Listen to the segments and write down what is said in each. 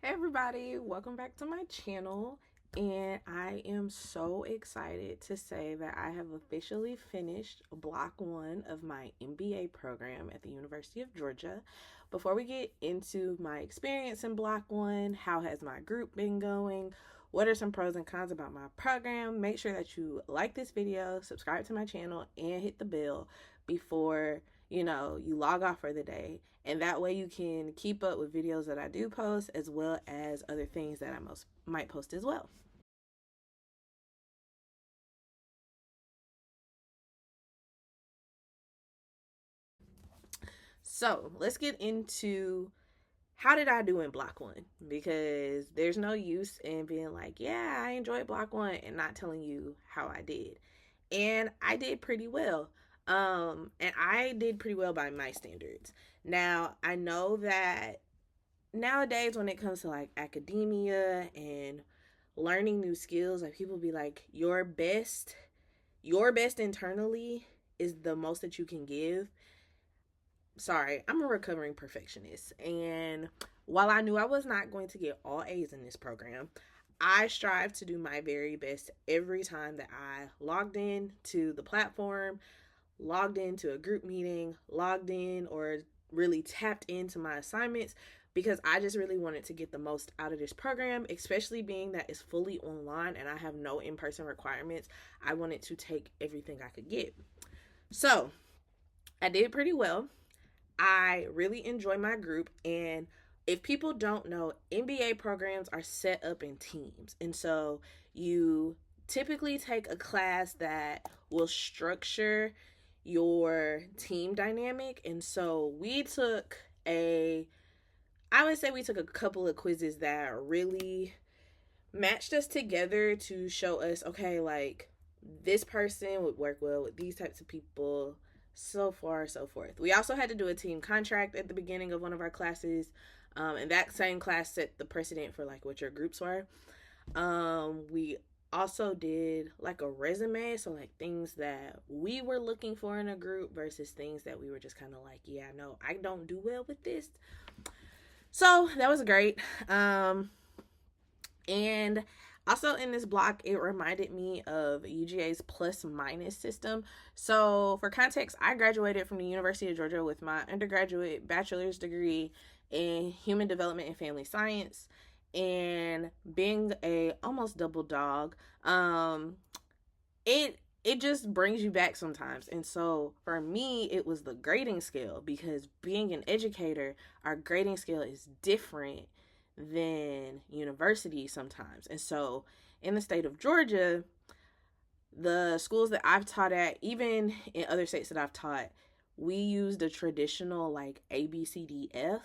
Hey everybody, welcome back to my channel. And I am so excited to say that I have officially finished block one of my MBA program at the University of Georgia. Before we get into my experience in block one, how has my group been going? What are some pros and cons about my program? Make sure that you like this video, subscribe to my channel, and hit the bell before you log off for the day, and that way you can keep up with videos that I do post as well as other things that I might post as well. So let's get into how did I do in block one, because there's no use in being like, yeah, I enjoyed block one and not telling you how I did. And I did pretty well. And I did pretty well by my standards. Now I know that nowadays when it comes to like academia and learning new skills, like people be like, your best internally is the most that you can give. Sorry, I'm a recovering perfectionist, and while I knew I was not going to get all A's in this program, I strive to do my very best every time that I logged in to the platform, logged into a group meeting, logged in or really tapped into my assignments, because I just really wanted to get the most out of this program, especially being that it's fully online and I have no in-person requirements. I wanted to take everything I could get. So I did pretty well. I really enjoy my group, and if people don't know, MBA programs are set up in teams. And so you typically take a class that will structure your team dynamic. And so I would say we took a couple of quizzes that really matched us together to show us, okay, like this person would work well with these types of people, so far, so forth. We also had to do a team contract at the beginning of one of our classes, and that same class set the precedent for like what your groups were. We also did like a resume, so like things that we were looking for in a group versus things that we were just kind of like, yeah, no, I don't do well with this. So that was great. And also in this block, it reminded me of UGA's plus minus system. So for context, I graduated from the University of Georgia with my undergraduate bachelor's degree in human development and family science. And being a almost double dog, it just brings you back sometimes. And so for me, it was the grading scale, because being an educator, our grading scale is different than university sometimes. And so in the state of Georgia, the schools that I've taught at, even in other states that I've taught, we used a traditional like A, B, C, D, F.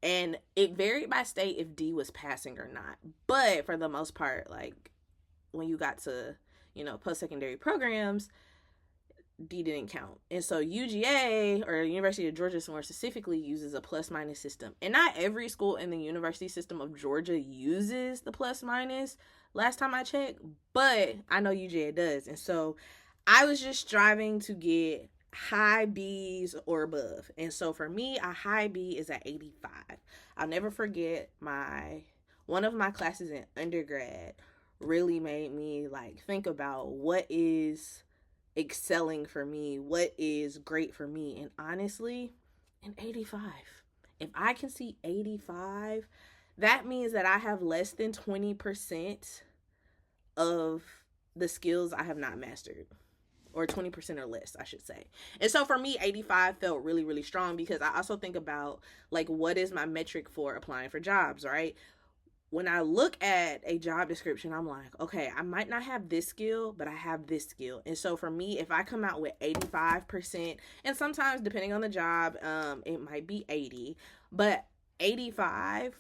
And it varied by state if D was passing or not. But for the most part, like when you got to, post secondary programs, D didn't count. And so UGA, or University of Georgia more specifically, uses a plus minus system. And not every school in the university system of Georgia uses the plus minus last time I checked, but I know UGA does. And so I was just striving to get high B's or above. And so for me, a high B is at 85. I'll never forget one of my classes in undergrad really made me like think about what is excelling for me, what is great for me. And honestly, an 85. If I can see 85, that means that I have less than 20% of the skills I have not mastered, or 20% or less, I should say. And so for me, 85 felt really, really strong, because I also think about like, what is my metric for applying for jobs, right? When I look at a job description, I'm like, okay, I might not have this skill, but I have this skill. And so for me, if I come out with 85%, and sometimes depending on the job, it might be 80, but 85%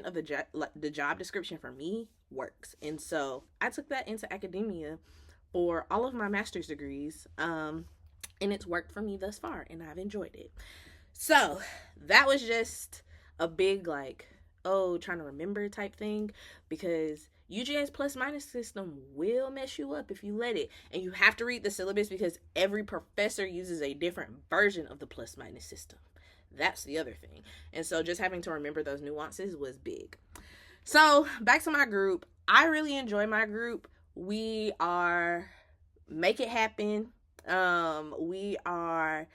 of the job description for me works. And so I took that into academia for all of my master's degrees, and it's worked for me thus far, and I've enjoyed it. So that was just a big like, oh, trying to remember type thing, because UGA's plus minus system will mess you up if you let it. And you have to read the syllabus, because every professor uses a different version of the plus minus system. That's the other thing. And so just having to remember those nuances was big. So back to my group. I really enjoy my group. We are make it happen. We are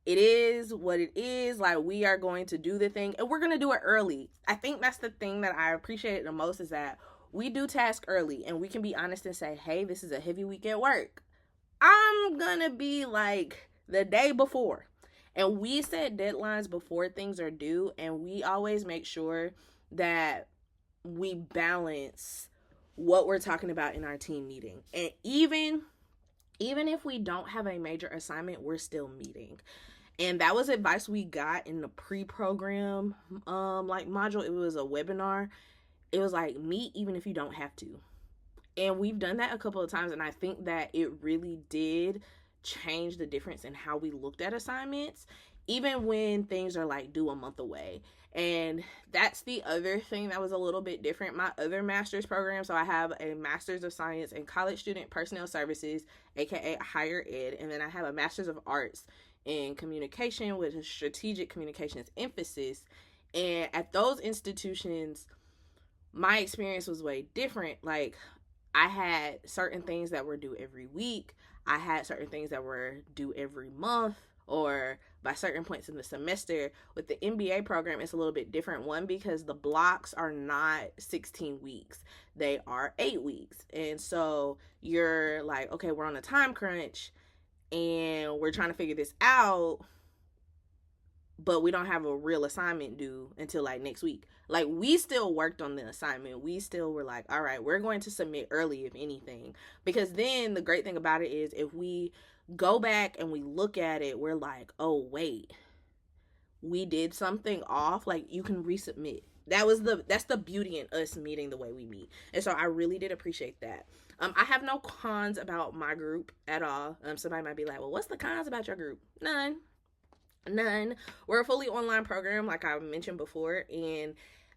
it is what it is. Like, we are going to do the thing and we're going to do it early. I think that's the thing that I appreciate the most, is that we do task early and we can be honest and say, hey, this is a heavy week at work. I'm going to be like the day before. And we set deadlines before things are due, and we always make sure that we balance what we're talking about in our team meeting. And even if we don't have a major assignment, we're still meeting. And that was advice we got in the pre-program like module. It was a webinar. It was like, meet even if you don't have to. And we've done that a couple of times, and I think that it really did change the difference in how we looked at assignments, even when things are like due a month away. And that's the other thing that was a little bit different. My other master's program, so I have a master's of science in college student personnel services, aka higher ed, and then I have a master's of arts in communication with a strategic communications emphasis. And at those institutions, my experience was way different. Like, I had certain things that were due every week. I had certain things that were due every month or by certain points in the semester. With the MBA program, it's a little bit different. One, because the blocks are not 16 weeks. They are 8 weeks. And so you're like, okay, we're on a time crunch and we're trying to figure this out, but we don't have a real assignment due until like next week. Like, we still worked on the assignment. We still were like, all right, we're going to submit early, if anything. Because then the great thing about it is, if we go back and we look at it, we're like, oh, wait, we did something off. Like, you can resubmit. That's the beauty in us meeting the way we meet. And so I really did appreciate that. I have no cons about my group at all. Somebody might be like, well, what's the cons about your group? None. We're a fully online program, like I mentioned before, and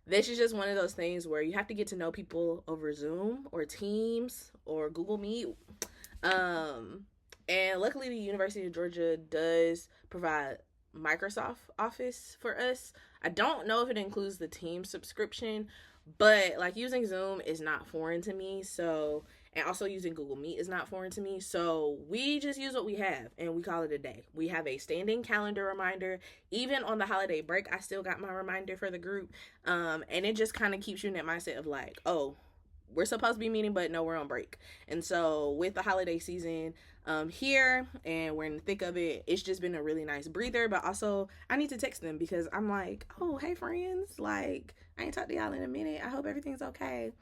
this is just one of those things where you have to get to know people over Zoom or Teams or Google Meet. And luckily, the University of Georgia does provide Microsoft Office for us. I don't know if it includes the Teams subscription, but like, using Zoom is not foreign to me. So, and also using Google Meet is not foreign to me. So we just use what we have and we call it a day. We have a standing calendar reminder. Even on the holiday break, I still got my reminder for the group. And it just kind of keeps you in that mindset of like, oh, we're supposed to be meeting, but no, we're on break. And so with the holiday season here, and we're in the thick of it, it's just been a really nice breather. But also, I need to text them because I'm like, oh, hey friends, like, I ain't talked to y'all in a minute. I hope everything's okay.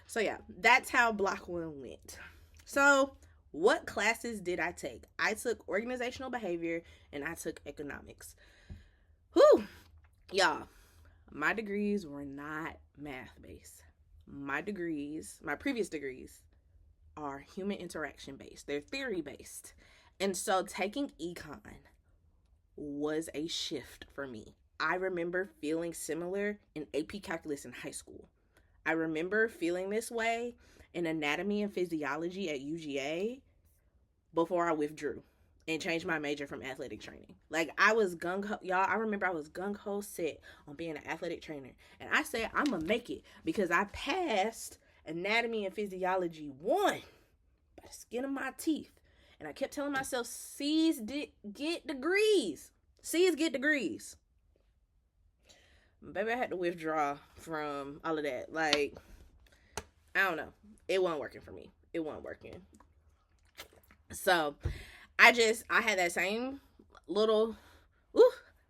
So yeah, that's how block one went. So what classes did I take? I took organizational behavior and I took economics. Whew, y'all, my degrees were not math based. My previous degrees, are human interaction based. They're theory based. And so taking econ was a shift for me. I remember feeling similar in AP Calculus in high school. I remember feeling this way in anatomy and physiology at UGA before I withdrew and changed my major from athletic training. Like, I was gung-ho, y'all. I remember I was gung-ho set on being an athletic trainer. And I said, I'm going to make it because I passed anatomy and physiology 1 by the skin of my teeth. And I kept telling myself, C's get degrees. C's get degrees. Baby, I had to withdraw from all of that. Like, I don't know. It wasn't working for me. It wasn't working. So, I had that same little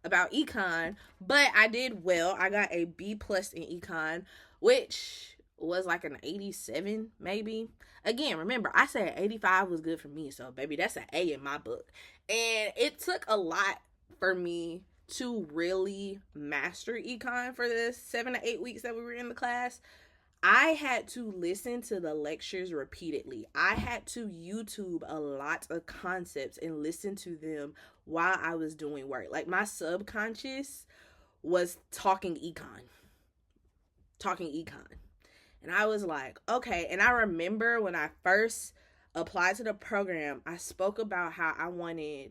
about econ, but I did well. I got a B+ in econ, which was like an 87 maybe. Again, remember, I said 85 was good for me, so baby, that's an A in my book. And it took a lot for me to really master econ for the 7 to 8 weeks that we were in the class. I had to listen to the lectures repeatedly. I had to YouTube a lot of concepts and listen to them while I was doing work. Like, my subconscious was talking econ. And I was like, okay. And I remember when I first applied to the program, I spoke about how I wanted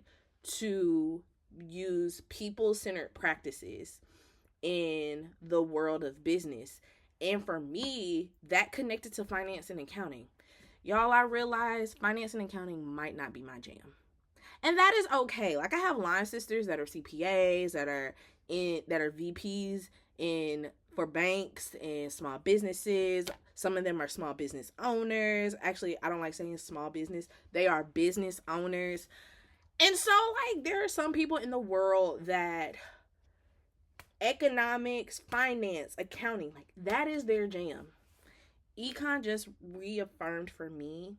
to use people-centered practices in the world of business. And for me, that connected to finance and accounting. Y'all, I realized finance and accounting might not be my jam. And that is okay. Like, I have line sisters that are CPAs, that are VPs in for banks and small businesses. Some of them are small business owners. Actually, I don't like saying small business. They are business owners. And so, like, there are some people in the world that economics, finance, accounting, like, that is their jam. Econ just reaffirmed for me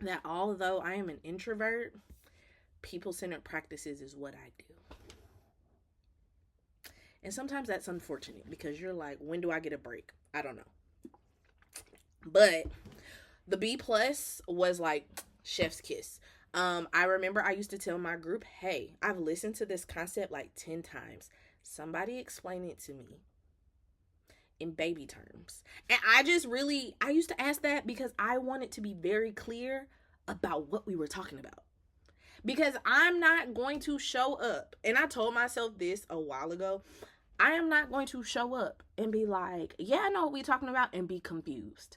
that although I am an introvert, people-centered practices is what I do. And sometimes that's unfortunate because you're like, when do I get a break? I don't know. But the B plus was like chef's kiss. I remember I used to tell my group, hey, I've listened to this concept like 10 times. Somebody explain it to me in baby terms. And I used to ask that because I wanted to be very clear about what we were talking about. Because I'm not going to show up. And I told myself this a while ago. I am not going to show up and be like, yeah, I know what we're talking about, and be confused.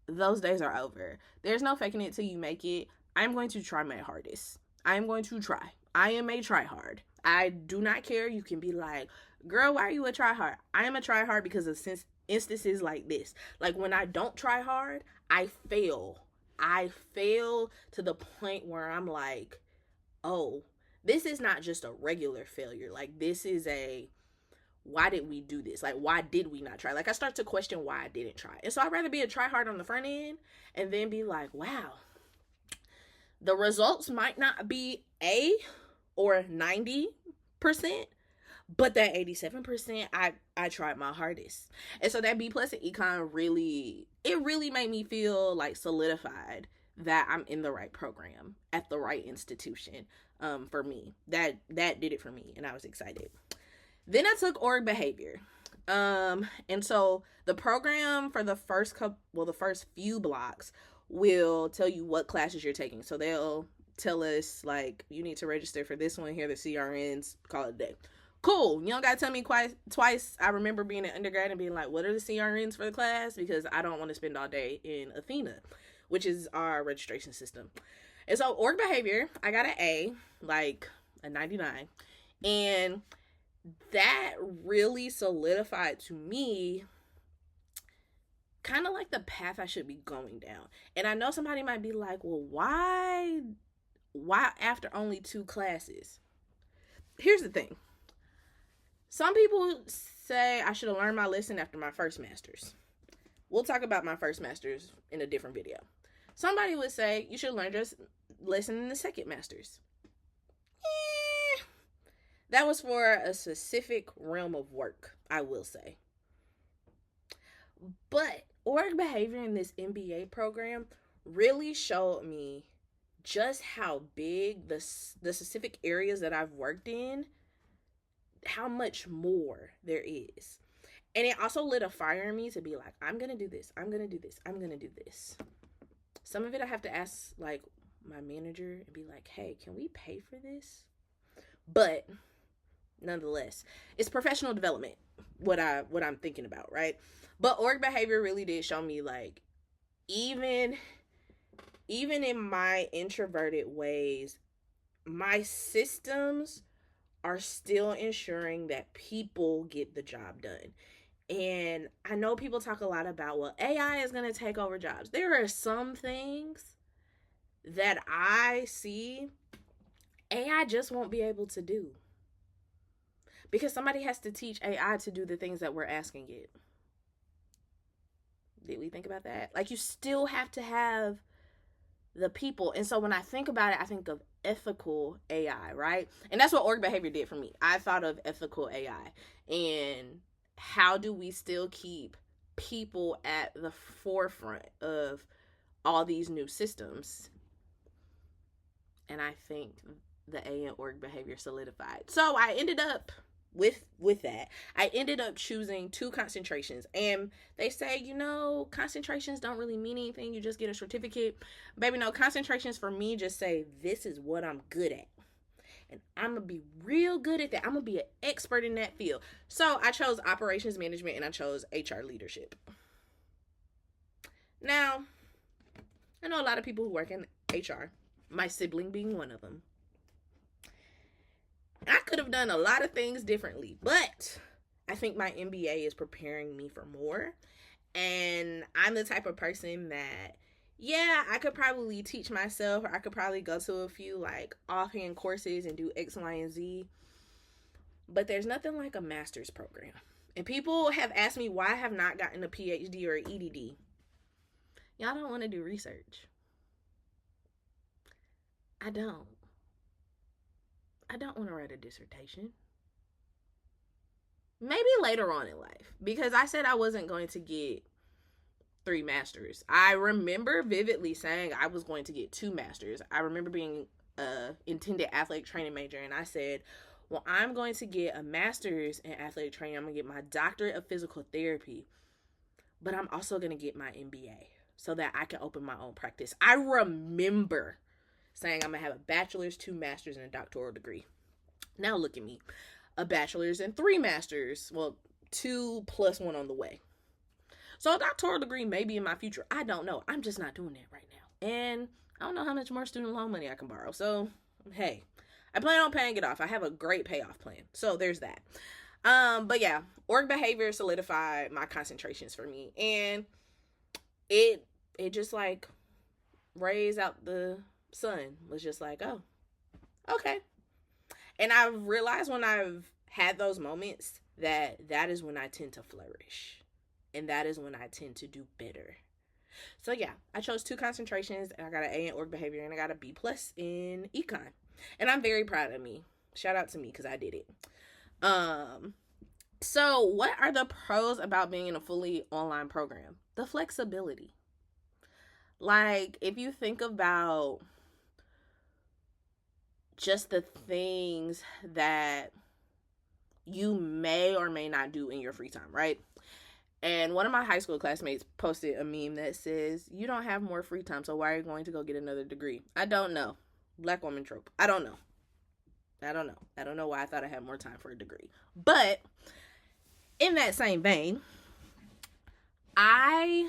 Those days are over. There's no faking it till you make it. I'm going to try my hardest. I'm going to try. I am a try hard. I do not care. You can be like, girl, why are you a try hard? I am a try hard because of instances like this. Like, when I don't try hard, I fail. I fail to the point where I'm like, oh, this is not just a regular failure. Like, this is why did we do this? Like, why did we not try? Like, I start to question why I didn't try. And so I'd rather be a try hard on the front end and then be like, wow, the results might not be A or 90%, but that 87%, I tried my hardest. And so that B plus in econ really made me feel like solidified that I'm in the right program at the right institution. For me, that did it for me, and I was excited. Then I took org behavior. And so the program for the first few blocks will tell you what classes you're taking. So they'll tell us, like, you need to register for this one. Here are the CRNs. Call it a day. Cool. You don't got to tell me twice. I remember being an undergrad and being like, what are the CRNs for the class? Because I don't want to spend all day in Athena, which is our registration system. And so org behavior, I got an A, like a 99. And that really solidified to me kind of like the path I should be going down. And I know somebody might be like, well, why after only 2 classes? Here's the thing. Some people say I should have learned my lesson after my first master's. We'll talk about my first master's in a different video. Somebody would say you should have learned your lesson in the second master's. That was for a specific realm of work, I will say. But org behavior in this MBA program really showed me just how big the specific areas that I've worked in, how much more there is. And it also lit a fire in me to be like, I'm going to do this. I'm going to do this. I'm going to do this. Some of it I have to ask, like, my manager and be like, hey, can we pay for this? But nonetheless, it's professional development, what I'm thinking about, right? But org behavior really did show me, like, even in my introverted ways, my systems are still ensuring that people get the job done. And I know people talk a lot about, well, AI is going to take over jobs. There are some things that I see AI just won't be able to do. Because somebody has to teach AI to do the things that we're asking it. Did we think about that? Like, you still have to have the people. And so when I think about it, I think of ethical AI, right? And that's what org behavior did for me. I thought of ethical AI. And how do we still keep people at the forefront of all these new systems? And I think the A in org behavior solidified. So I ended up with that. I ended up choosing 2 concentrations. And they say, concentrations don't really mean anything. You just get a certificate. Baby, no, concentrations for me just say, this is what I'm good at. and I'm going to be real good at that. I'm going to be an expert in that field. So I chose operations management and I chose HR leadership. Now, I know a lot of people who work in HR, my sibling being one of them. I could have done a lot of things differently, but I think my MBA is preparing me for more. And I'm the type of person that, yeah, I could probably teach myself, or I could probably go to a few like offhand courses and do X, Y, and Z. But there's nothing like a master's program. And people have asked me why I have not gotten a PhD or an EDD. Y'all don't want to do research. I don't want to write a dissertation. Maybe later on in life, because I said I wasn't going to get 3 masters. I remember vividly saying I was going to get 2 masters. I remember being a intended athletic training major, and I said, well, I'm going to get a master's in athletic training. I'm going to get my doctorate of physical therapy, but I'm also going to get my MBA so that I can open my own practice. I remember saying I'm going to have a bachelor's, 2 masters, and a doctoral degree. Now look at me. A bachelor's and 3 masters. Well, 2 plus 1 on the way. So a doctoral degree may be in my future. I don't know. I'm just not doing that right now. And I don't know how much more student loan money I can borrow. So, hey, I plan on paying it off. I have a great payoff plan. So there's that. But yeah, org behavior solidified my concentrations for me. And it just like rays out the sun was just like, oh, okay. And I've realized when I've had those moments that is when I tend to flourish. And that is when I tend to do better. So yeah, I chose 2 concentrations, and I got an A in org behavior, and I got a B+ in econ. And I'm very proud of me. Shout out to me because I did it. So what are the pros about being in a fully online program? The flexibility. Like, if you think about just the things that you may or may not do in your free time, right? And one of my high school classmates posted a meme that says, you don't have more free time, so why are you going to go get another degree? I don't know. Black woman trope. I don't know. I don't know why I thought I had more time for a degree. But in that same vein, I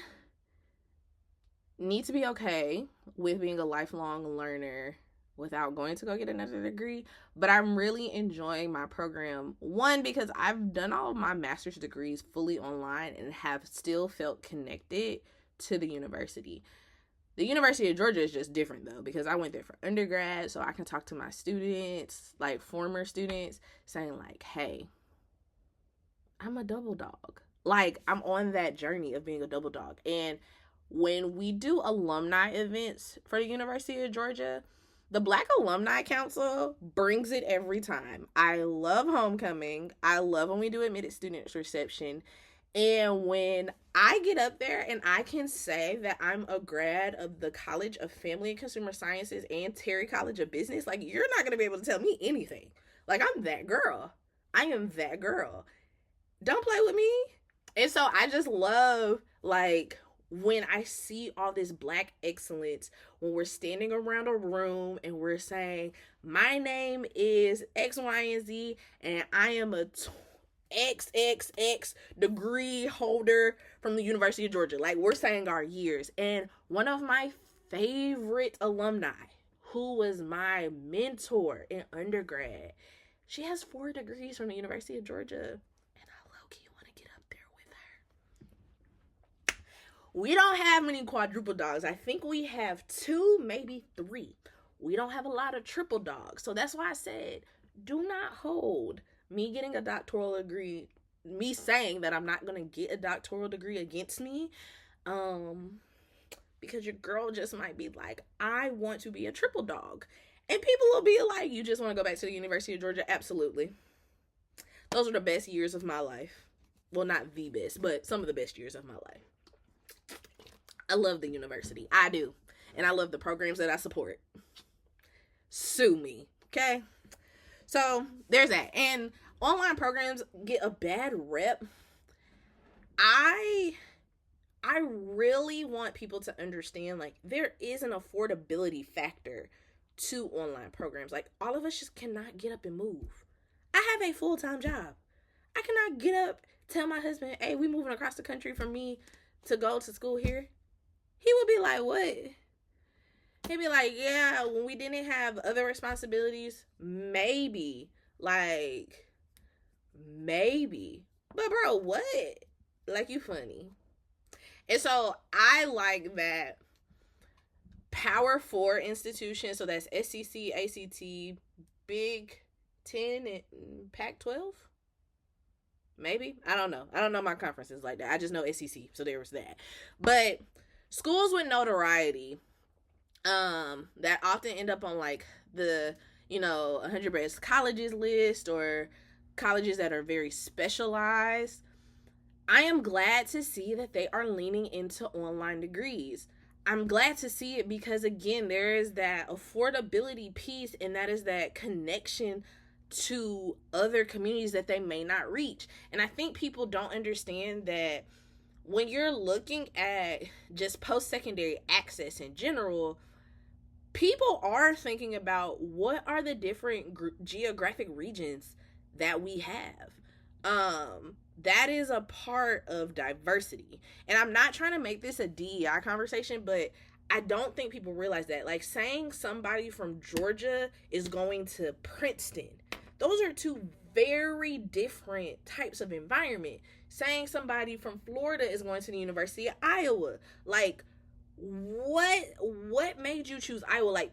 need to be okay with being a lifelong learner without going to go get another degree. But I'm really enjoying my program. One, because I've done all of my master's degrees fully online and have still felt connected to the university. The University of Georgia is just different though, because I went there for undergrad, so I can talk to my students, like former students, saying like, hey, I'm a double dog. Like, I'm on that journey of being a double dog. And when we do alumni events for the University of Georgia, the Black Alumni Council brings it every time. I love homecoming. I love when we do admitted students reception. And when I get up there and I can say that I'm a grad of the College of Family and Consumer Sciences and Terry College of Business, like, you're not going to be able to tell me anything. Like, I'm that girl. I am that girl. Don't play with me. And so I just love, like, when I see all this Black excellence, when we're standing around a room and we're saying, my name is X, Y, and Z, and I am a XXX degree holder from the University of Georgia. Like, we're saying our years. And one of my favorite alumni, who was my mentor in undergrad, she has 4 degrees from the University of Georgia. We don't have many quadruple dogs. I think we have 2, maybe 3. We don't have a lot of triple dogs. So that's why I said, do not hold me getting a doctoral degree, me saying that I'm not going to get a doctoral degree against me. Because your girl just might be like, I want to be a triple dog. And people will be like, you just want to go back to the University of Georgia? Absolutely. Those are the best years of my life. Well, not the best, but some of the best years of my life. I love the university. I do. And I love the programs that I support. Sue me. Okay? So, there's that. And online programs get a bad rep. I really want people to understand, like, there is an affordability factor to online programs. Like, all of us just cannot get up and move. I have a full-time job. I cannot get up, tell my husband, hey, we moving across the country for me to go to school here. He would be like, what? He'd be like, yeah, when we didn't have other responsibilities, maybe. Like, maybe. But bro, what? Like, you funny. And so I like that Power 4 institutions, so that's SEC, ACT, Big 10, and Pac 12. Maybe. I don't know. I don't know my conferences like that. I just know SEC, so there was that. But schools with notoriety that often end up on like the 100 best colleges list, or colleges that are very specialized. I am glad to see that they are leaning into online degrees. I'm glad to see it because, again, there is that affordability piece, and that is that connection to other communities that they may not reach. And I think people don't understand that when you're looking at just post-secondary access in general, people are thinking about what are the different geographic regions that we have. That is a part of diversity. And I'm not trying to make this a DEI conversation, but I don't think people realize that. Like, saying somebody from Georgia is going to Princeton, those are two very different types of environment. Saying somebody from Florida is going to the University of Iowa, like, what made you choose Iowa? Like,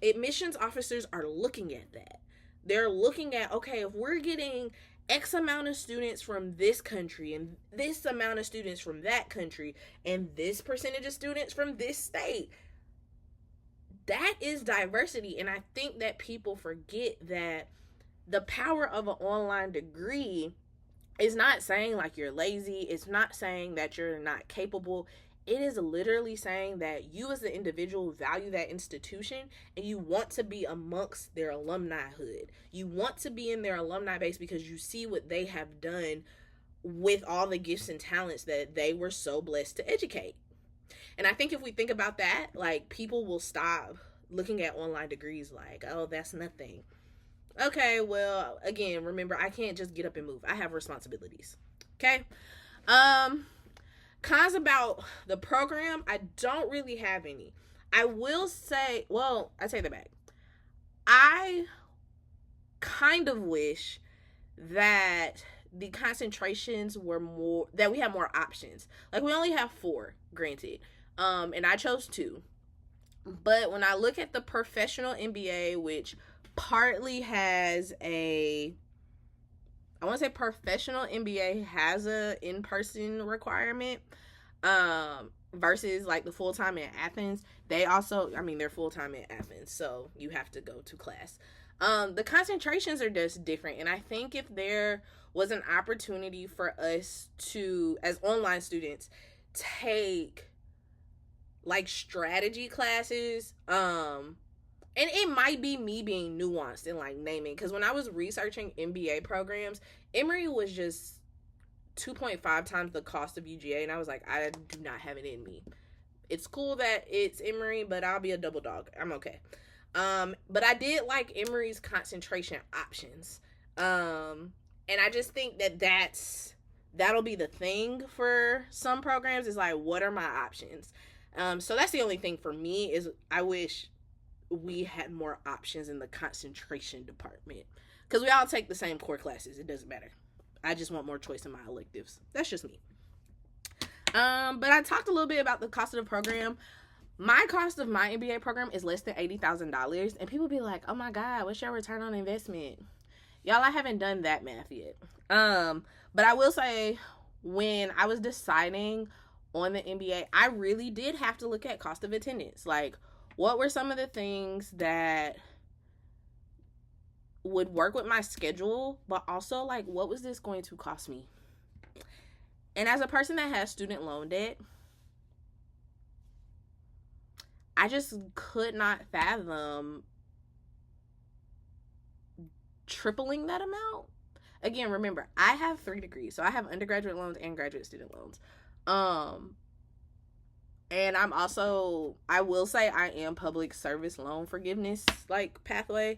admissions officers are looking at that. They're looking at, okay, if we're getting X amount of students from this country and this amount of students from that country and this percentage of students from this state, that is diversity. And I think that people forget that the power of an online degree is not saying like you're lazy. It's not saying that you're not capable. It is literally saying that you as an individual value that institution and you want to be amongst their alumni hood. You want to be in their alumni base because you see what they have done with all the gifts and talents that they were so blessed to educate. And I think if we think about that, like, people will stop looking at online degrees like, oh, that's nothing. Okay, well, again, remember, I can't just get up and move. I have responsibilities. Okay? Cons about the program, I don't really have any. I will say, well, I take that back. I kind of wish that the concentrations were more, that we have more options. Like, we only have 4, granted. And I chose 2. But when I look at the professional MBA, which partly has I want to say professional MBA has a in-person requirement, versus like the full-time in Athens. They also, they're full-time in Athens, so you have to go to class. The concentrations are just different. And I think if there was an opportunity for us to, as online students, take like strategy classes, and it might be me being nuanced and like naming, because when I was researching MBA programs, Emory was just 2.5 times the cost of UGA, and I was like, I do not have it in me. It's cool that it's Emory, but I'll be a double dog. I'm okay. But I did like Emory's concentration options. And I just think that that'll be the thing for some programs, is like, what are my options? So that's the only thing for me, is I wish we had more options in the concentration department, because we all take the same core classes. It doesn't matter. I just want more choice in my electives. That's just me. But I talked a little bit about the cost of the program. My cost of my MBA program is less than $80,000, and people be like, oh my God, what's your return on investment? Y'all, I haven't done that math yet. But I will say, when I was deciding on the MBA, I really did have to look at cost of attendance. Like, what were some of the things that would work with my schedule, but also, like, what was this going to cost me? And as a person that has student loan debt, I just could not fathom tripling that amount. Again, remember, I have 3 degrees, so I have undergraduate loans and graduate student loans. And I will say I am public service loan forgiveness like pathway.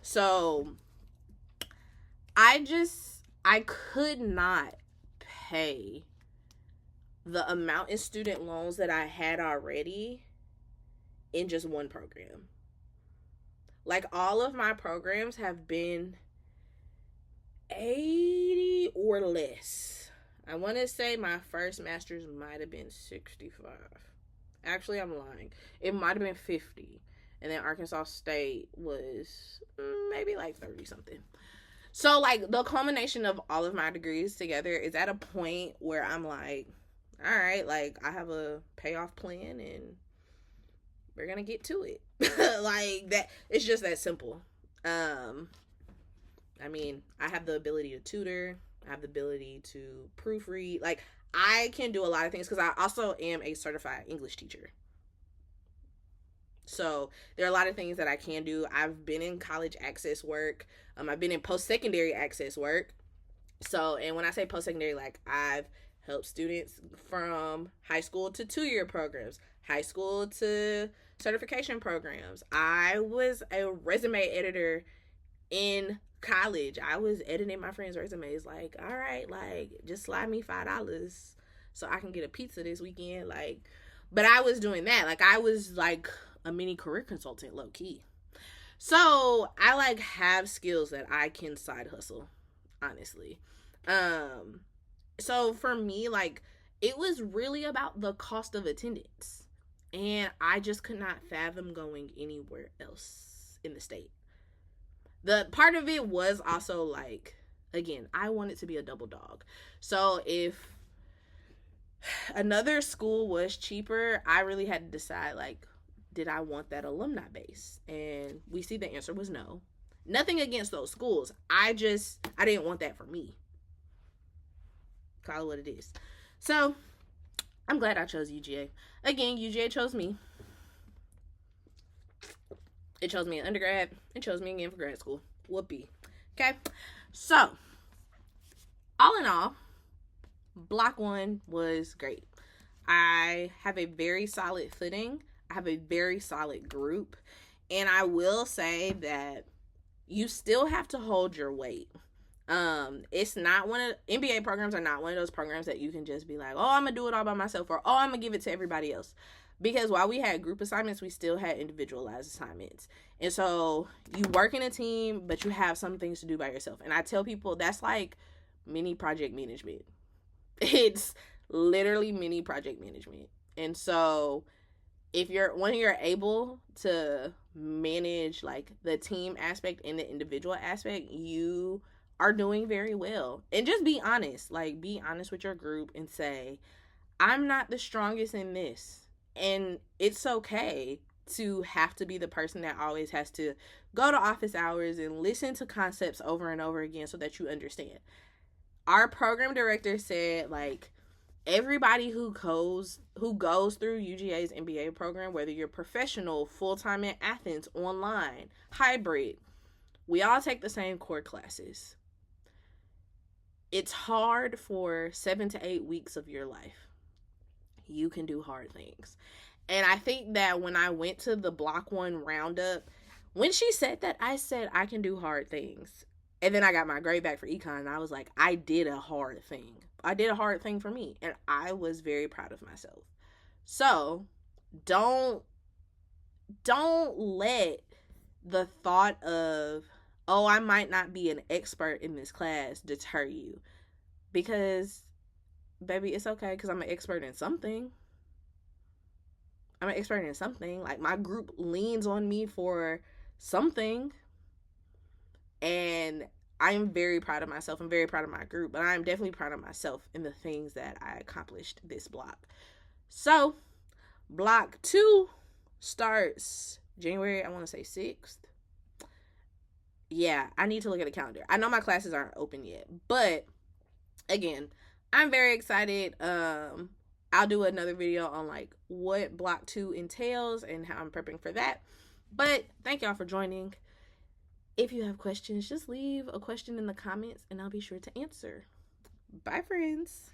So I could not pay the amount in student loans that I had already in just one program. Like, all of my programs have been 80 or less. I want to say my first master's might have been 65. Actually, I'm lying. It might have been 50. And then Arkansas State was maybe like 30 something. So, like, the culmination of all of my degrees together is at a point where I'm like, all right, like, I have a payoff plan and we're going to get to it. Like, that, it's just that simple. I mean, I have the ability to tutor, I have the ability to proofread. Like, I can do a lot of things because I also am a certified English teacher. So there are a lot of things that I can do. I've been in college access work. I've been in post-secondary access work. So, and when I say post-secondary, like, I've helped students from high school to 2-year programs, high school to certification programs. I was a resume editor in college. I was editing my friends' resumes. Like, all right, like, just slide me $5 so I can get a pizza this weekend. Like, but I was doing that. Like, I was like a mini career consultant, low key. So I like have skills that I can side hustle, honestly. So for me, like, it was really about the cost of attendance. And I just could not fathom going anywhere else in the state. The part of it was also like, again, I wanted to be a double dog. So if another school was cheaper, I really had to decide, like, did I want that alumni base? And we see the answer was no. Nothing against those schools. I didn't want that for me. Call it what it is. So I'm glad I chose UGA. Again, UGA chose me. It chose me in undergrad. It chose me again for grad school. Whoopee. Okay. So, all in all, Block 1 was great. I have a very solid footing. I have a very solid group. And I will say that you still have to hold your weight. It's not MBA programs are not one of those programs that you can just be like, oh, I'm gonna do it all by myself, or oh, I'm gonna give it to everybody else. Because while we had group assignments, we still had individualized assignments. And so you work in a team, but you have some things to do by yourself. And I tell people that's like mini project management. It's literally mini project management. And so when you're able to manage like the team aspect and the individual aspect, you are doing very well. And just be honest. Like, be honest with your group and say, I'm not the strongest in this. And it's okay to have to be the person that always has to go to office hours and listen to concepts over and over again so that you understand. Our program director said, like, everybody who goes through UGA's MBA program, whether you're professional, full-time in Athens, online, hybrid, we all take the same core classes. It's hard for 7 to 8 weeks of your life. You can do hard things. And I think that when I went to the Block 1 roundup, when she said that, I said, I can do hard things. And then I got my grade back for econ, and I was like, I did a hard thing. I did a hard thing for me, and I was very proud of myself. So don't let the thought of, oh, I might not be an expert in this class deter you. Because, baby, it's okay, because I'm an expert in something. Like, my group leans on me for something. And I am very proud of myself. I'm very proud of my group. But I'm definitely proud of myself in the things that I accomplished this block. So, Block 2 starts January, I want to say 6th. Yeah, I need to look at the calendar. I know my classes aren't open yet. But, again, I'm very excited. I'll do another video on like what Block 2 entails and how I'm prepping for that. But thank y'all for joining. If you have questions, just leave a question in the comments and I'll be sure to answer. Bye, friends.